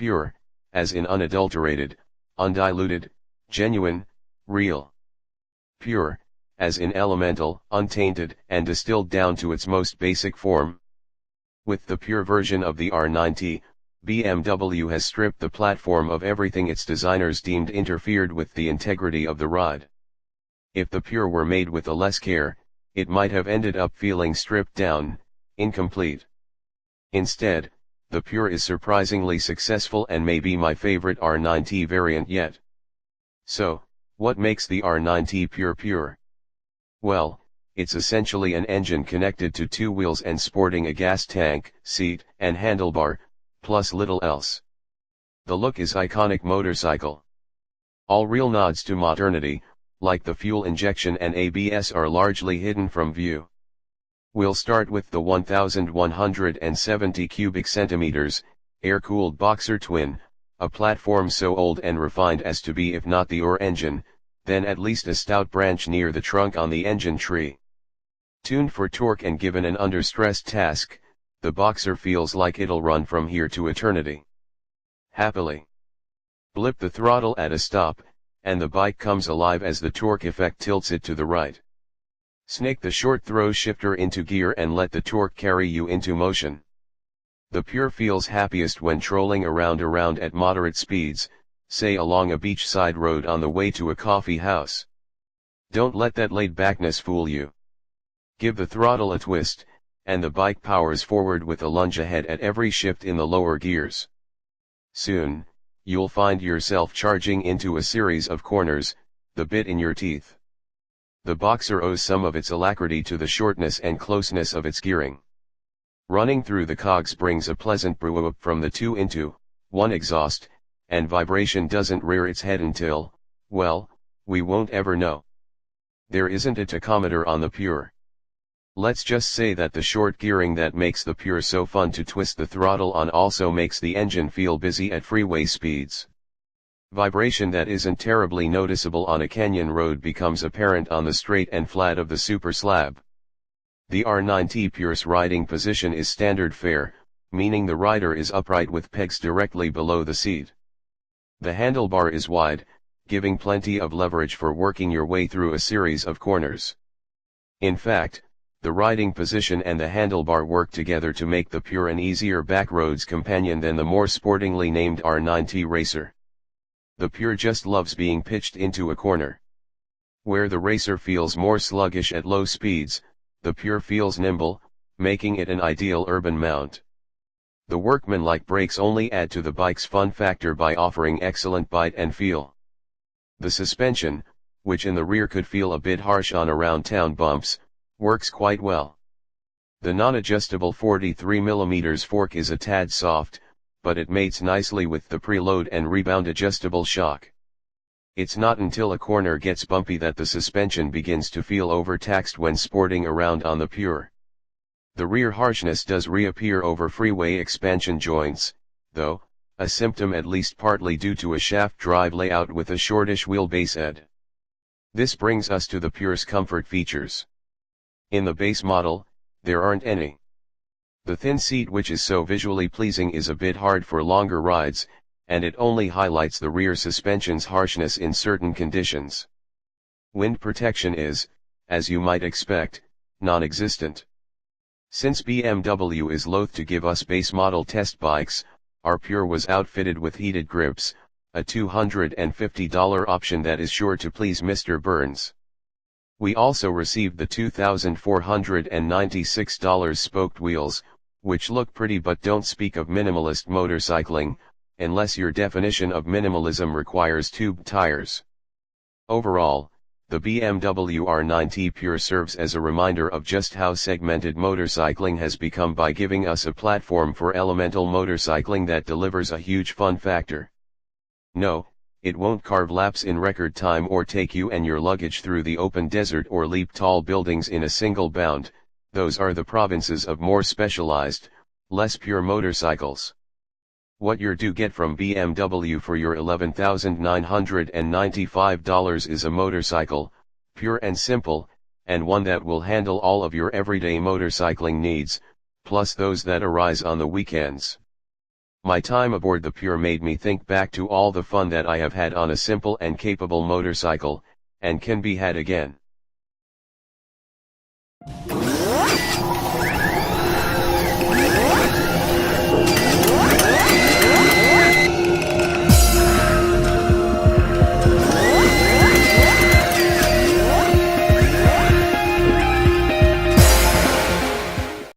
Pure, as in unadulterated, undiluted, genuine, real. Pure, as in elemental, untainted, and distilled down to its most basic form. With the pure version of the R9T, BMW has stripped the platform of everything its designers deemed interfered with the integrity of the ride. If the Pure were made with a less care, it might have ended up feeling stripped down, incomplete. Instead, the Pure is surprisingly successful and may be my favorite R9T variant yet. So, what makes the R9T Pure? Well, it's essentially an engine connected to two wheels and sporting a gas tank, seat, and handlebar, plus little else. The look is iconic motorcycle. All real nods to modernity, like the fuel injection and ABS, are largely hidden from view. We'll start with the 1170 cubic centimeters, air-cooled Boxer twin, a platform so old and refined as to be if not the ore engine, then at least a stout branch near the trunk on the engine tree. Tuned for torque and given an under-stress task, the Boxer feels like it'll run from here to eternity. Happily. Blip the throttle at a stop, and the bike comes alive as the torque effect tilts it to the right. Snake the short throw shifter into gear and let the torque carry you into motion. The Pure feels happiest when trolling around at moderate speeds, say along a beachside road on the way to a coffee house. Don't let that laid-backness fool you. Give the throttle a twist, and the bike powers forward with a lunge ahead at every shift in the lower gears. Soon, you'll find yourself charging into a series of corners, the bit in your teeth. The Boxer owes some of its alacrity to the shortness and closeness of its gearing. Running through the cogs brings a pleasant broup from the 2-into-1 exhaust, and vibration doesn't rear its head until, well, we won't ever know. There isn't a tachometer on the Pure. Let's just say that the short gearing that makes the Pure so fun to twist the throttle on also makes the engine feel busy at freeway speeds. Vibration that isn't terribly noticeable on a canyon road becomes apparent on the straight and flat of the super slab. The R9T Pure's riding position is standard fare, meaning the rider is upright with pegs directly below the seat. The handlebar is wide, giving plenty of leverage for working your way through a series of corners. In fact, the riding position and the handlebar work together to make the Pure an easier backroads companion than the more sportingly named R9T Racer. The Pure just loves being pitched into a corner. Where the Racer feels more sluggish at low speeds, the Pure feels nimble, making it an ideal urban mount. The workmanlike brakes only add to the bike's fun factor by offering excellent bite and feel. The suspension, which in the rear could feel a bit harsh on around town bumps, works quite well. The non-adjustable 43mm fork is a tad soft, but it mates nicely with the preload and rebound adjustable shock. It's not until a corner gets bumpy that the suspension begins to feel overtaxed when sporting around on the Pure. The rear harshness does reappear over freeway expansion joints, though, a symptom at least partly due to a shaft drive layout with a shortish wheelbase ed. This brings us to the Pure's comfort features. In the base model, there aren't any. The thin seat, which is so visually pleasing, is a bit hard for longer rides, and it only highlights the rear suspension's harshness in certain conditions. Wind protection is, as you might expect, non-existent. Since BMW is loath to give us base model test bikes, our Pure was outfitted with heated grips, a $250 option that is sure to please Mr. Burns. We also received the $2,496 spoked wheels, which look pretty but don't speak of minimalist motorcycling, unless your definition of minimalism requires tube tires. Overall, the BMW R9T Pure serves as a reminder of just how segmented motorcycling has become by giving us a platform for elemental motorcycling that delivers a huge fun factor. No, it won't carve laps in record time or take you and your luggage through the open desert or leap tall buildings in a single bound. Those are the provinces of more specialized, less pure motorcycles. What you do get from BMW for your $11,995 is a motorcycle, pure and simple, and one that will handle all of your everyday motorcycling needs, plus those that arise on the weekends. My time aboard the Pure made me think back to all the fun that I have had on a simple and capable motorcycle, and can be had again.